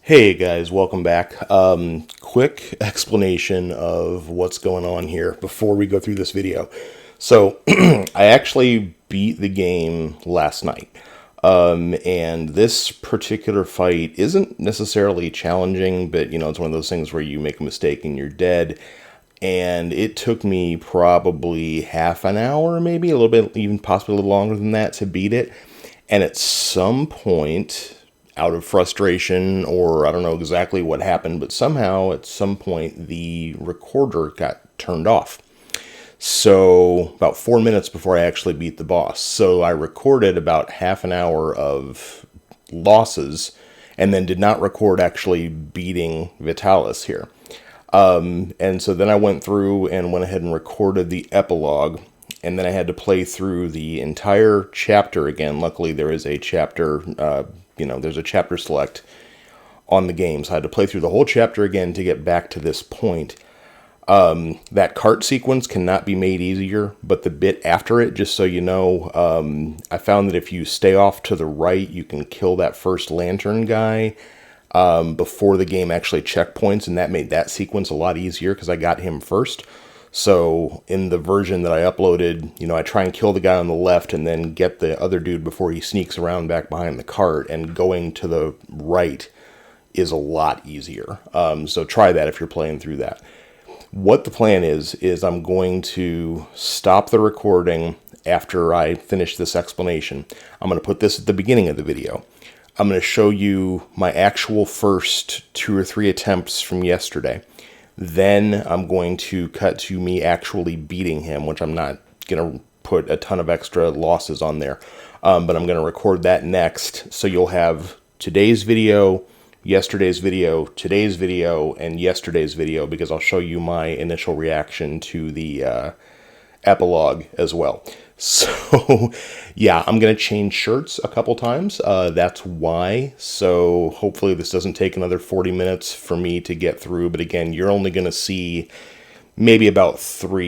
Hey guys, welcome back. Quick explanation of what's going on here before we go through this video. So, I actually beat the game last night. And this particular fight isn't necessarily challenging, but it's one of those things where you make a mistake and you're dead. And it took me probably half an hour, maybe a little bit, even possibly a little longer than that to beat it. And at some point, out of frustration, or I don't know exactly what happened, but somehow at some point the recorder got turned off. So about 4 minutes before I actually beat the boss. So I recorded about half an hour of losses and then did not record actually beating Vitalis here. And so then I went through and went ahead and recorded the epilogue, and then I had to play through the entire chapter again. Luckily there is a chapter, there's a chapter select on the game, so I had to play through the whole chapter again to get back to this point. That cart sequence cannot be made easier, but the bit after it, just so you know, I found that if you stay off to the right, you can kill that first lantern guy before the game actually checkpoints, and that made that sequence a lot easier because I got him first. So in the version that I uploaded, I try and kill the guy on the left and then get the other dude before he sneaks around back behind the cart, and going to the right is a lot easier. So try that if you're playing through that. What the plan is I'm going to stop the recording after I finish this explanation. I'm going to put this at the beginning of the video. I'm going to show you my actual first 2 or 3 attempts from yesterday. Then I'm going to cut to me actually beating him, which I'm not going to put a ton of extra losses on there. But I'm going to record that next. So you'll have today's video, yesterday's video, today's video, and yesterday's video, because I'll show you my initial reaction to the epilogue as well. So, yeah, I'm going to change shirts a couple times. That's why. So hopefully this doesn't take another 40 minutes for me to get through. But again, you're only going to see maybe about 3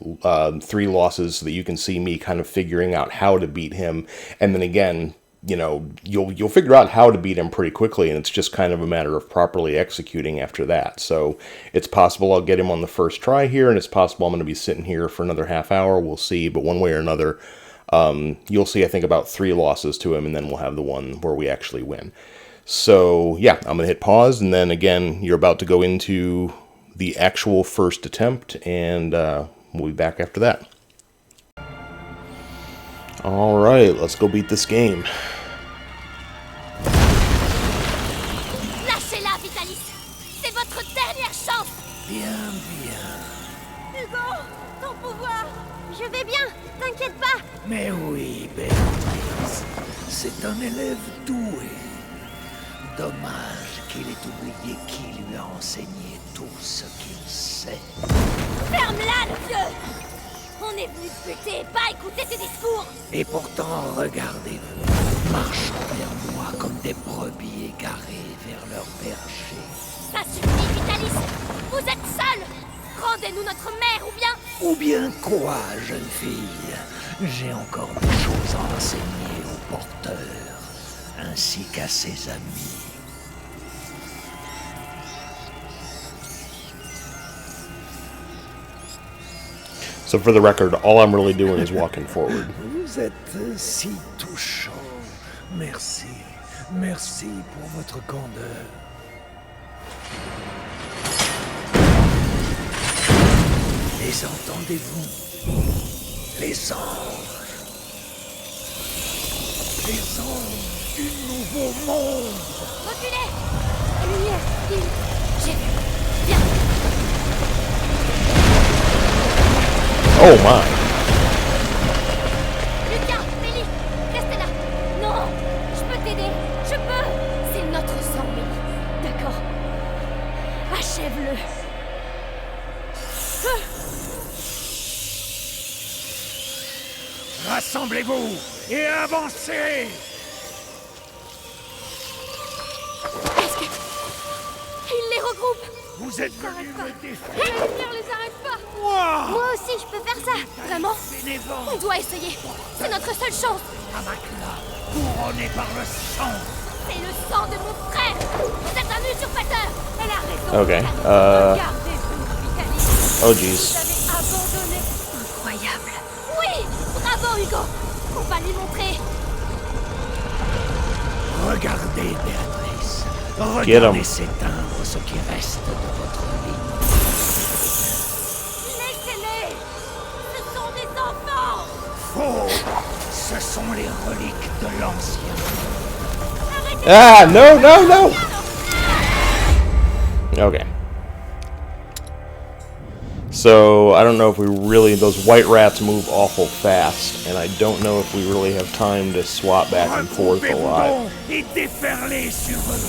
losses so that you can see me kind of figuring out how to beat him. And then again, you'll figure out how to beat him pretty quickly, and it's just kind of a matter of properly executing after that. So it's possible I'll get him on the first try here, and it's possible I'm going to be sitting here for another half hour. We'll see, but one way or another, you'll see, I think, about 3 losses to him, and then we'll have the one where we actually win. So yeah, I'm going to hit pause, and then again, you're about to go into the actual first attempt, and we'll be back after that. All right, let's go beat this game. Lâchez-la, Vitalis. C'est votre dernière chance. Bien, bien. Hugo, ton pouvoir. Je vais bien, t'inquiète pas. Mais oui, Béatrice, c'est un élève doué. Dommage qu'il ait oublié qui lui a enseigné tout ce qu'il sait. Ferme-la, le vieux. On est venu te buter, pas écouter tes discours. Et pourtant, regardez-vous, marchant vers moi comme des brebis égarées vers leur berger. Ça suffit, Vitalis. Vous êtes seuls. Rendez-nous notre mère, Ou bien quoi, jeune fille? J'ai encore des choses à enseigner au porteur, ainsi qu'à ses amis. So for the record, all I'm really doing is walking forward. Vous êtes si touchant. Merci. Merci pour votre candeur. Les entendez-vous? Les anges. Les anges du nouveau monde. Reculez. La lumière, j'ai vu. Viens. Oh my! Lucas, Mélie, restez là. Non, je peux t'aider. Je peux. C'est notre sang, Mélie. D'accord. Achève-le. Rassemblez-vous et avancez! Est-ce que... Il les regroupe. Vous êtes venus me défier. La lumière les arrête pas. Moi aussi, je peux faire ça. Vraiment? On doit essayer. C'est notre seule chance. Amakla, couronné par le sang. C'est le sang de mon frère. Okay. Regardez-vous, Vitalis. Oh Vous jeez. avez abandonné. Incroyable. Oui, bravo Hugo. On va lui montrer. Regardez, Béatrice. Get 'em. Regardez s'éteindre ce qui reste de votre vie. Laissez-les. Ce sont des enfants. Faux! Ce sont les reliques de l'ancien. Arrêtez. Ah, no, no, no! Okay. So, I don't know if we really... Those white rats move awful fast, and I don't know if we really have time to swap back and forth a Regroupez-vous lot. donc et déferlez sur eux.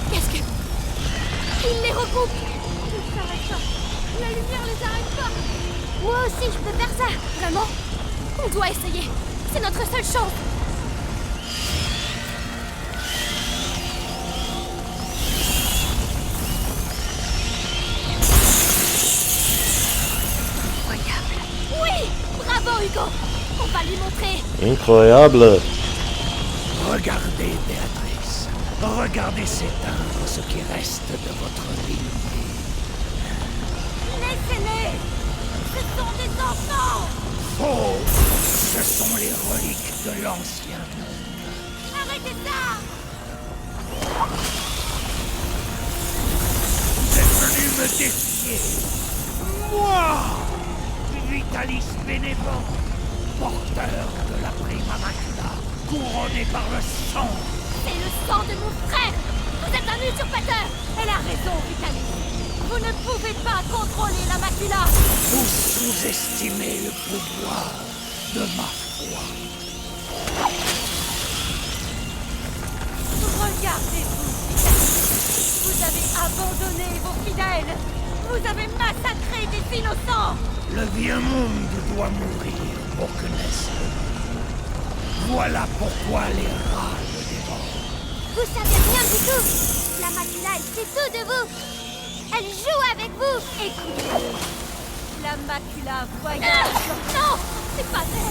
Qu'est-ce que... Il les regroupe. Ils s'arrêtent pas. La lumière les arrête pas. Moi aussi, je peux faire ça. Vraiment? On doit essayer. C'est notre seule chance. Incroyable. Oui! Bravo, Hugo. On va lui montrer. Incroyable! Regardez, Béatrice. Regardez s'éteindre ce qui reste de votre vie. Laissez-les. Ce sont des enfants. Faux! Ce sont les reliques de l'ancien. Arrêtez ça. Vous êtes venu me défier. Moi, Vitalis bénévent, porteur de la prima macula, couronné par le sang. C'est le sang de mon frère. Vous êtes un usurpateur. Elle a raison, Vitalis. Vous ne pouvez pas contrôler la macula. Vous sous-estimez le pouvoir de ma foi. Regardez-vous, Vitalis. Vous avez abandonné vos fidèles. Vous avez massacré des innocents. Le vieux monde doit mourir pour que naisse le nouveau. Voilà pourquoi les rats le dévorent. Vous savez rien du tout. La macula, elle sait tout de vous. Elle joue avec vous. Écoutez. La macula voyage. Non, c'est pas vrai.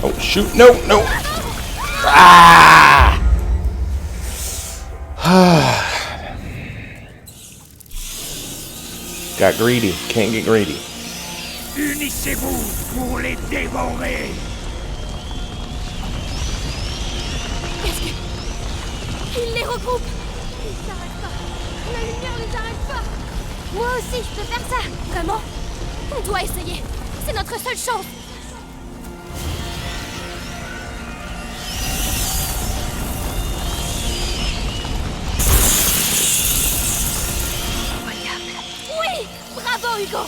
Oh, shoot. No, no. Ah! Got greedy. Can't get greedy. Unissez-vous pour les dévorer. Qu'est-ce que... Il les regroupe. Ils s'arrêtent pas. La lumière les arrête pas. Moi aussi, je peux faire ça. Vraiment? On doit essayer. C'est notre seule chance. Incroyable. Oui! Bravo, Hugo.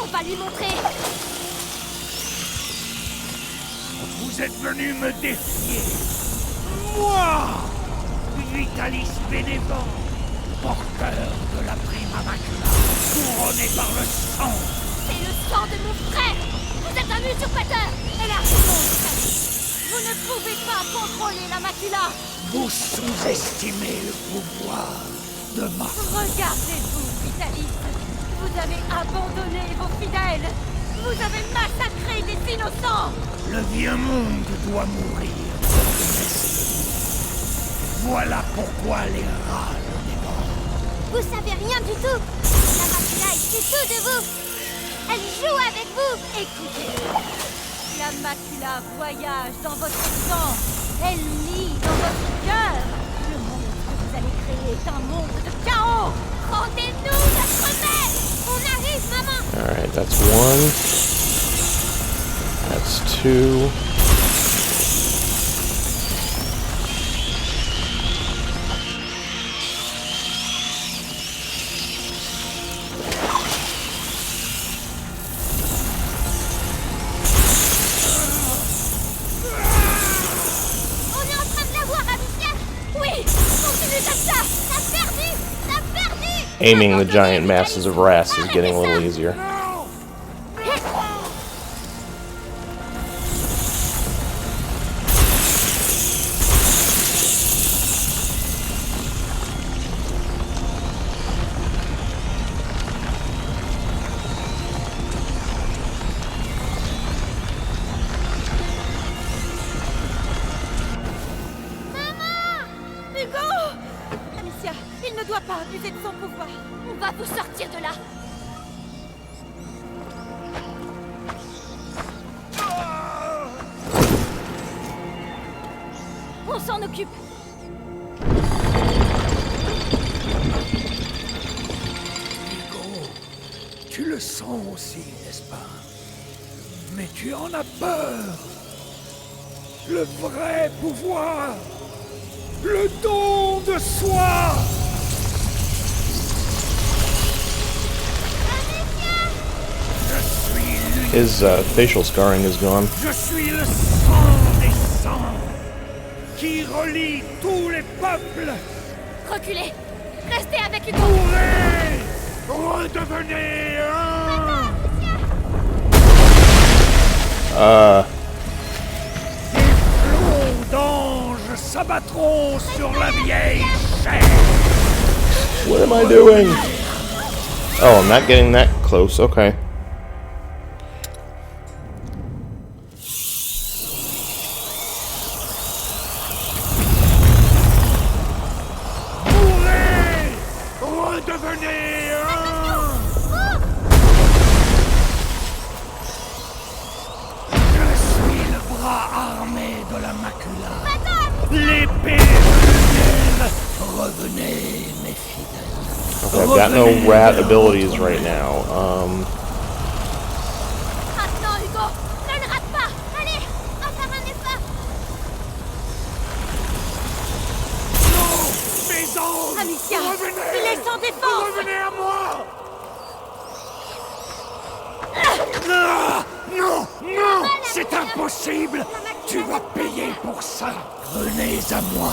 On va lui montrer. Vous êtes venu me défier. Moi, Vitalis bénévent, porteur de la prima macula, couronné par le sang. C'est le sang de mon frère. Vous êtes un usurpateur. Elle a raison, Vitalis. Vous ne pouvez pas contrôler la macula. Vous sous-estimez le pouvoir de ma foi. Regardez-vous, Vitalis. Vous avez abandonné vos fidèles. Vous avez massacré des innocents. Le vieux monde doit mourir pour que naisse le nouveau. Voilà pourquoi les rats le dévorent. Vous savez rien du tout. La macula, elle sait tout de vous. Elle joue avec vous. Écoutez. La macula voyage dans votre sang. Elle lit dans votre cœur. Le monde que vous allez créer est un monde de chaos. Rendez-nous notre maître. On arrive, maman. Alright, that's one. That's two. On est en train de la voir, Amicia. Oui, continue comme ça. T'as perdu. T'as perdu. Aiming the giant masses of rats is getting a little easier. Amicia, il ne doit pas abuser de son pouvoir. On va vous sortir de là. On s'en occupe. Hugo, tu le sens aussi, n'est-ce pas? Mais tu en as peur. Le vrai pouvoir. Le don de soi. Je suis lui. His facial scarring is gone. Je suis le sang des sangs qui relie tous les peuples. Reculez. Restez avec Hugo. Mourez. Redevenez un. Des flots d'anges s'abattront sur la vieille chair. What am I doing? Oh, I'm not getting that close. Okay. Mourez. Redevenez un. Je suis le bras armé de la macula. L'épée de lumière. Revenez, mes fidèles. Okay, I've got no rat abilities right now. Maintenant, Hugo. Ne le rate pas. Allez, à faire un effort. Non, mes anges. Amicia, revenez. il est sans défense. Revenez à moi. Ah, non, non, c'est impossible. Tu vas payer pour ça. Venez à moi.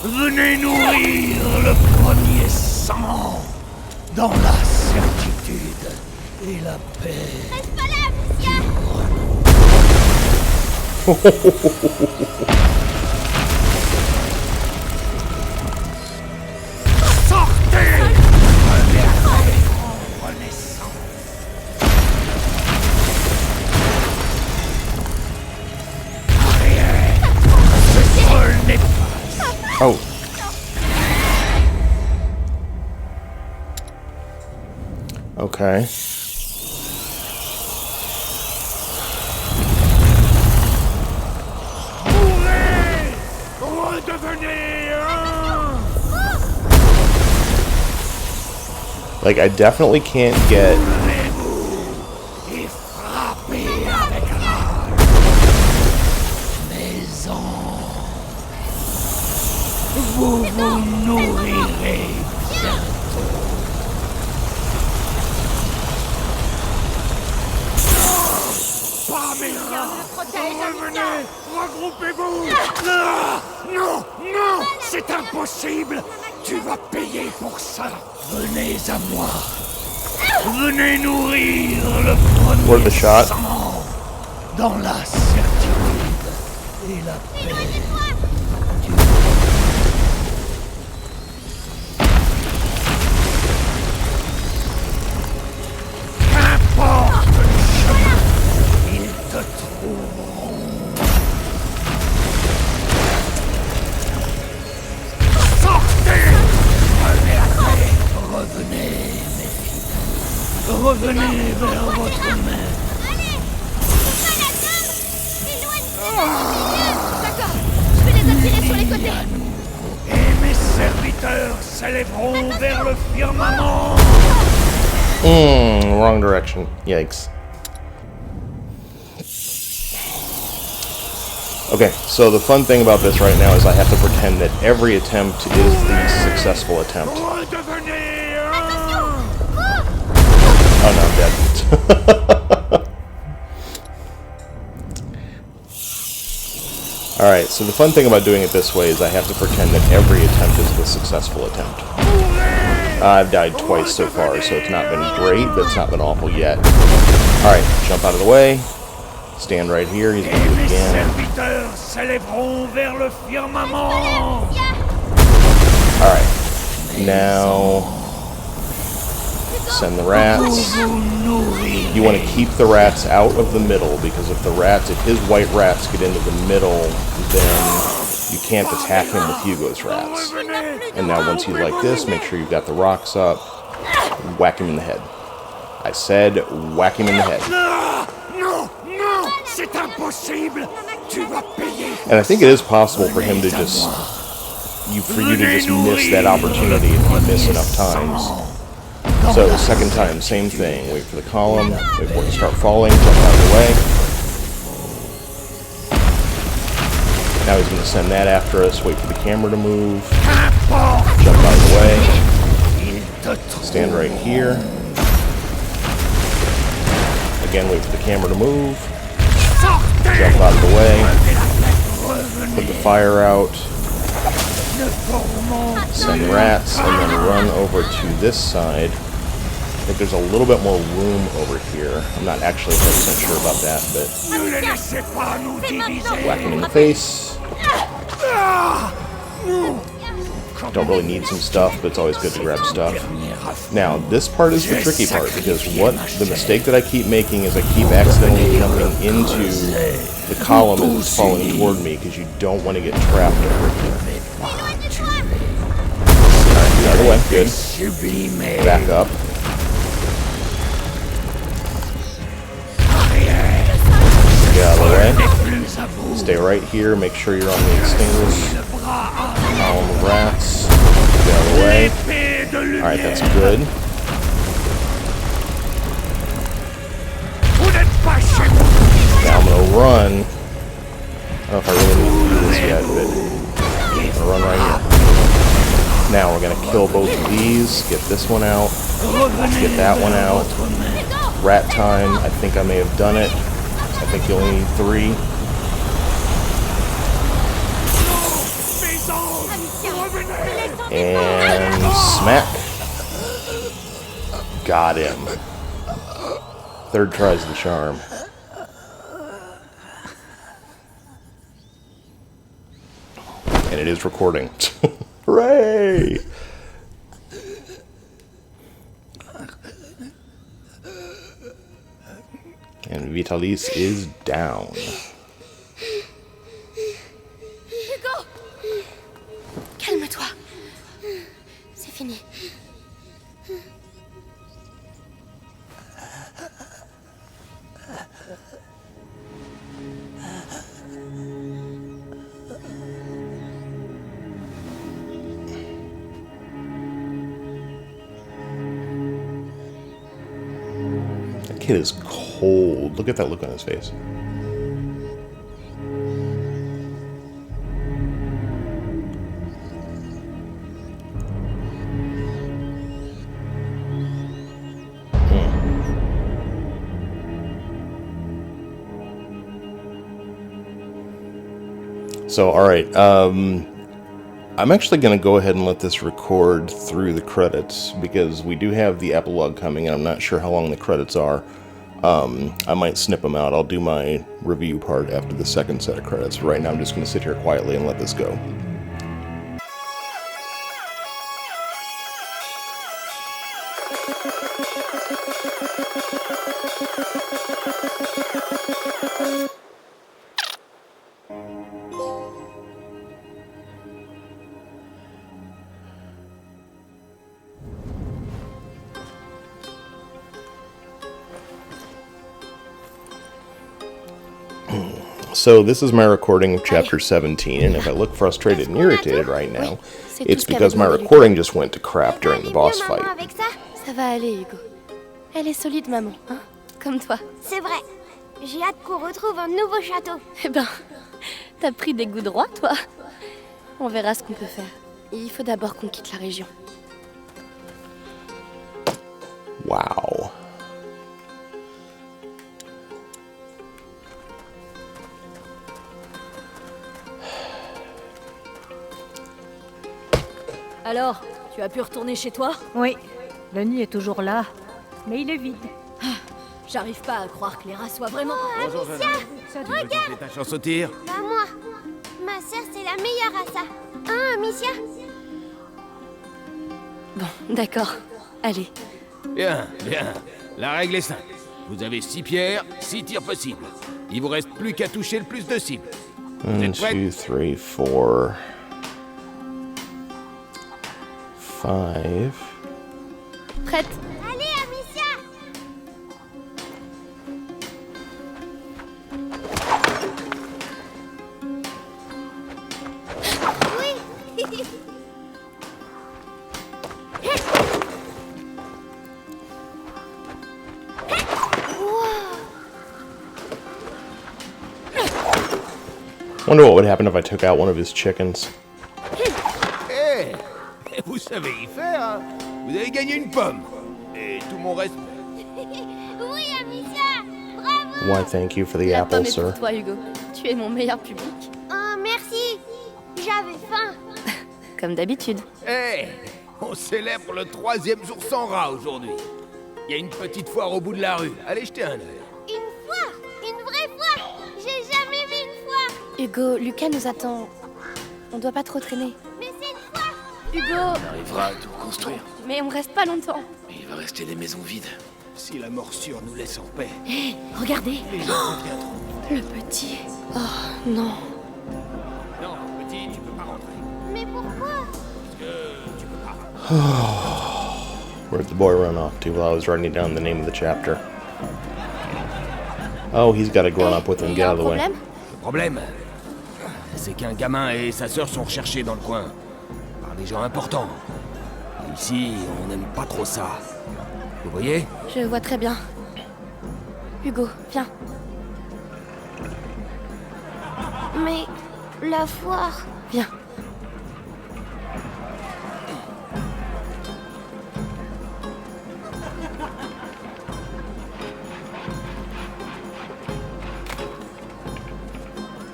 Venez nourrir le premier sang dans la certitude et la paix. Reste pas là, Amicia. Sortez. Regardez en renaissance. Rien. Ce sol n'est pas. Oh. Okay. Mourez. Redevenez un. Like, I definitely can't get... Levez-vous et frappez avec rage. Mes anges, vous vous nourrirez bientôt. Pas mes rats. Revenez, regroupez-vous. Ah, non, non, c'est impossible. Tu vas payer pour ça. Venez à moi. Venez nourrir le Worth premier a shot. sang dans la certitude et la paix. Qu'importe le chemin, ils te trouveront. Sortez! Regardez, revenez, mes filles. Revenez vers votre mère. Allez, pas la dame. Éloigne-toi. D'accord, je vais les attirer sur les côtés. Et mes serviteurs s'élèveront vers le firmament. Wrong direction. Yikes. Okay, so the fun thing about this right now is I have to pretend that every attempt is the successful attempt. Redevenez un. Oh no, I'm dead. Alright, so the fun thing about doing it this way is I have to pretend that every attempt is the successful attempt. I've died twice so far, so it's not been great, but it's not been awful yet. Alright, jump out of the way. Stand right here, he's going to do it again. Serviteurs s'élèveront vers le firmament. Alright, now send the rats. You want to keep the rats out of the middle, because if his white rats get into the middle, then you can't attack him with Hugo's rats. And now once you like this, make sure you've got the rocks up. Whack him in the head. I said whack him in the head. Non, non, c'est impossible. Tu vas payer. And I think it is possible for him to just, for you to just miss that opportunity if you miss enough times. So second time, same thing. Wait for the column, wait for it to start falling, jump out of the way. Now he's going to send that after us, wait for the camera to move, jump out of the way, stand right here. Again, wait for the camera to move, jump out of the way, put the fire out, send rats, and then run over to this side. I think there's a little bit more room over here. I'm not actually 100% sure about that, but whack him in the face. Don't really need some stuff, but it's always good to grab stuff. Now, this part is the tricky part, because the mistake that I keep making is I keep accidentally jumping into the column as it's falling toward me, because you don't want to get trapped over here. Alright, get out of the way, good. Back up. Get out of the way. Stay right here, make sure you're on the extinguish. Column of rats. Get out of the way. Alright, that's good. Now I'm gonna run. I don't know if I really need to do this yet, but I'm gonna run right here. Now we're gonna kill both of these, get this one out, get that one out. Rat time, I think I may have done it. I think you only need 3. And smack. Got him. Third tries the charm. And it is recording. Hooray! And Vitalis is down. Hugo! Calme-toi. C'est fini. That kid is cold. Look at that look on his face. So, alright, I'm actually going to go ahead and let this record through the credits, because we do have the epilogue coming, and I'm not sure how long the credits are. I might snip them out. I'll do my review part after the second set of credits. Right now I'm just going to sit here quietly and let this go. So this is my recording of chapter 17, and if I look frustrated and irritated right now, it's because my recording just went to crap during the boss fight. Ça va aller, Hugo. Elle est solide, maman, hein? Comme toi. C'est vrai. J'ai hâte qu'on retrouve un nouveau château. Eh ben, t'as pris des goûts droits, toi. On verra ce qu'on peut faire. Il faut d'abord qu'on quitte la région. Wow. Alors, tu as pu retourner chez toi? Oui, le nid est toujours là, mais il est vide. J'arrive pas à croire que les rats soient vraiment... Bonjour, jeune homme. Regarde. Tu veux tenter ta chance au tir? Bah moi. Ma sœur, c'est la meilleure à ça. Hein, Amicia? Bon, d'accord. Allez. Bien, bien. La règle est simple. Vous avez 6 pierres, 6 tirs possibles. Il vous reste plus qu'à toucher le plus de cibles. 1, 2, 3, 4, 5. Prête? Allez, Amicia! Oui! Wonder what would happen if I took out one of his chickens. Eh, vous savez y faire, hein. Vous avez gagné une pomme. Et tout mon respect. Oui, Amicia! Bravo! Why, thank you for the La apple, pomme est sir. pour toi, Hugo. Tu es mon meilleur public. Oh, merci! J'avais faim! Comme d'habitude. Eh, on célèbre le 3e jour sans rat aujourd'hui. Il y a une petite foire au bout de la rue. Allez jeter un œil. Une foire! Une vraie foire! J'ai jamais vu une foire! Hugo, Lucas nous attend. On doit pas trop traîner. Mais c'est une foire! Hugo! On arrivera à tout reconstruire. Mais on reste pas longtemps. Mais il va rester des maisons vides. Si la morsure nous laisse en paix, Hé, regardez. les gens reviendront. Le petit. Oh, non. Non, petit, tu peux pas rentrer. Mais pourquoi? Tu peux pas. Where'd the boy run off to while I was writing down the name of the chapter? Oh, he's got a grown up with him. Il y Get a un out of the way. problème? Le problème, c'est qu'un gamin et sa sœur sont recherchés dans le coin. Par des gens importants. Et ici, on n'aime pas trop ça. Vous voyez? Je vois très bien. Hugo, viens. Mais la foire... Viens.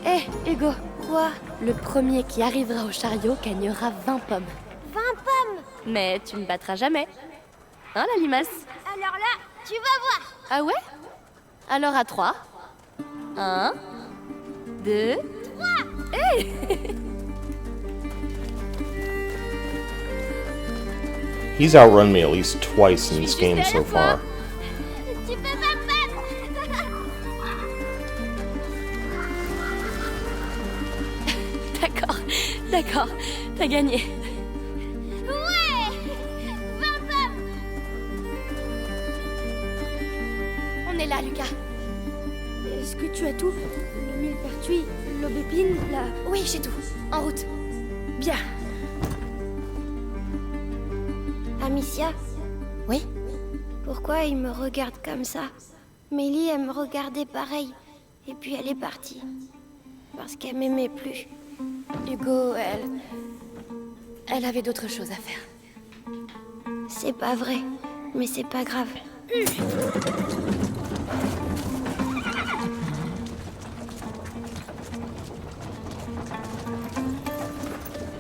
Hé, Hugo. Quoi? Le premier qui arrivera au chariot gagnera 20 pommes. 20 pommes! Mais tu ne battras jamais. Hein, la limace? Alors là, tu vas voir! Ah ouais? Alors à 3. 1, 2, 3. Hey! He's outrun me at least twice in this game so far. Tu peux pas me battre! D'accord, d'accord, t'as gagné. Ouais! 20 pommes! On est là, Lucas. Est-ce que tu as tout? Le millepertuis, l'aubépine, la... Oui, j'ai tout. En route. Bien. Amicia, Oui? pourquoi il me regarde comme ça? Mélie, elle me regardait pareil. Et puis elle est partie. Parce qu'elle m'aimait plus. Hugo, elle avait d'autres choses à faire. C'est pas vrai, mais c'est pas grave.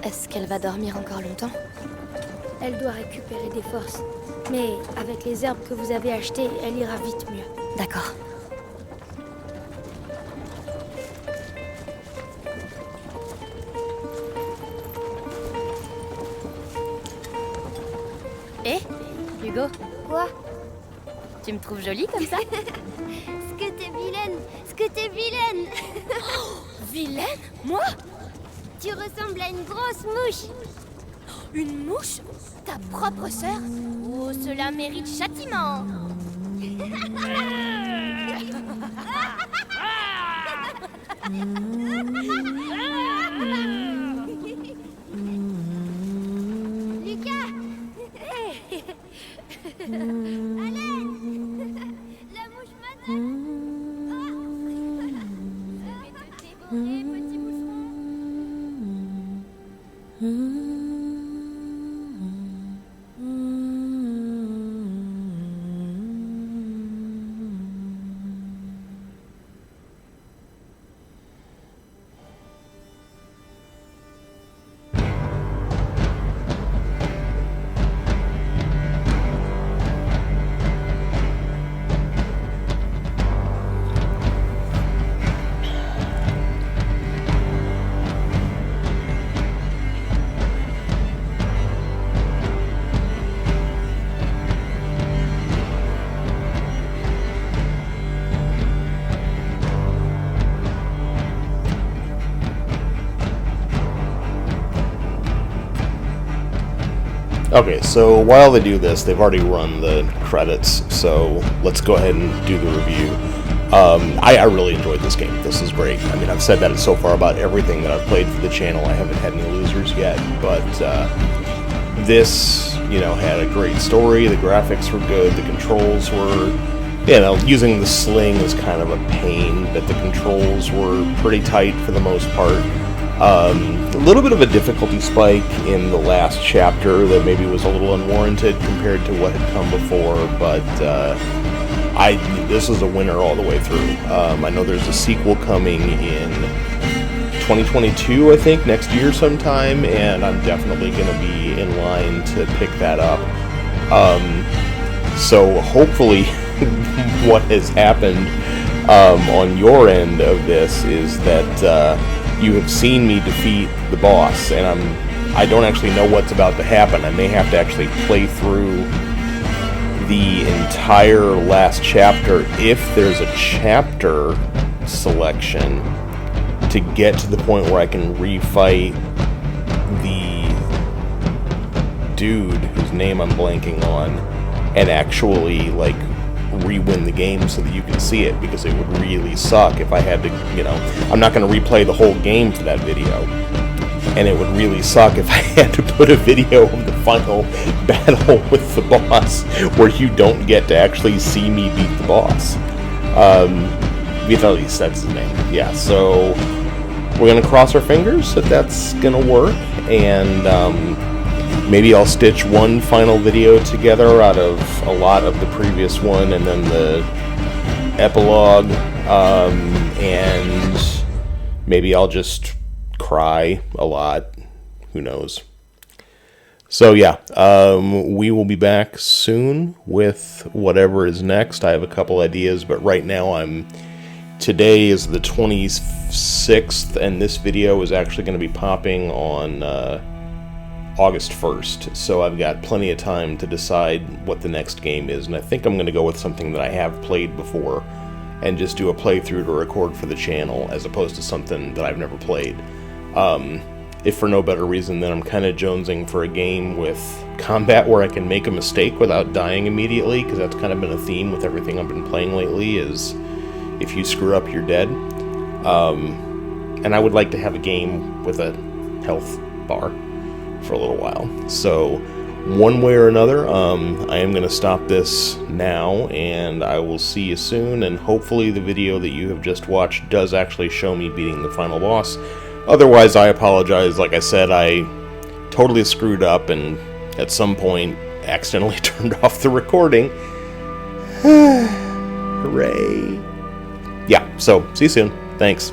Est-ce qu'elle va dormir encore longtemps? Elle doit récupérer des forces. Mais avec les herbes que vous avez achetées, elle ira vite mieux. D'accord. Hé, Hugo, Quoi? tu me trouves jolie comme ça? Ce que t'es vilaine! Ce que t'es vilaine! Vilaine? Moi? Tu ressembles à une grosse mouche! Une mouche? Ta propre sœur? Oh, cela mérite châtiment! Lucas! Allez! La mouche m'attaque! Dévoré, petit moucheron! Okay, so while they do this, they've already run the credits, so let's go ahead and do the review. I really enjoyed this game. This is great. I mean, I've said that so far about everything that I've played for the channel. I haven't had any losers yet, but this, you know, had a great story. The graphics were good. The controls were, you know, using the sling is kind of a pain, but the controls were pretty tight for the most part. A little bit of a difficulty spike in the last chapter that maybe was a little unwarranted compared to what had come before, but this is a winner all the way through. I know there's a sequel coming in 2022, I think, next year sometime, and I'm definitely going to be in line to pick that up. So hopefully what has happened on your end of this is that you have seen me defeat the boss, and I don't actually know what's about to happen. I may have to actually play through the entire last chapter if there's a chapter selection to get to the point where I can refight the dude whose name I'm blanking on and actually, like, re-win the game so that you can see it, because it would really suck if I had to, you know, I'm not going to replay the whole game for that video, and it would really suck if I had to put a video of the final battle with the boss where you don't get to actually see me beat the boss. Vitalis, that's his name. Yeah, so we're going to cross our fingers that that's going to work, and maybe I'll stitch one final video together out of a lot of the previous one, and then the epilogue, and maybe I'll just cry a lot. Who knows? So yeah, we will be back soon with whatever is next. I have a couple ideas, but right now today is the 26th, and this video is actually going to be popping on August 1st, so I've got plenty of time to decide what the next game is, and I think I'm going to go with something that I have played before and just do a playthrough to record for the channel, as opposed to something that I've never played. If for no better reason than I'm kind of jonesing for a game with combat where I can make a mistake without dying immediately, because that's kind of been a theme with everything I've been playing lately, is if you screw up, you're dead. And I would like to have a game with a health bar for a little while. So one way or another, I am going to stop this now, and I will see you soon, and hopefully the video that you have just watched does actually show me beating the final boss. Otherwise, I apologize. Like I said, I totally screwed up and at some point accidentally turned off the recording. Hooray. Yeah, so see you soon. Thanks.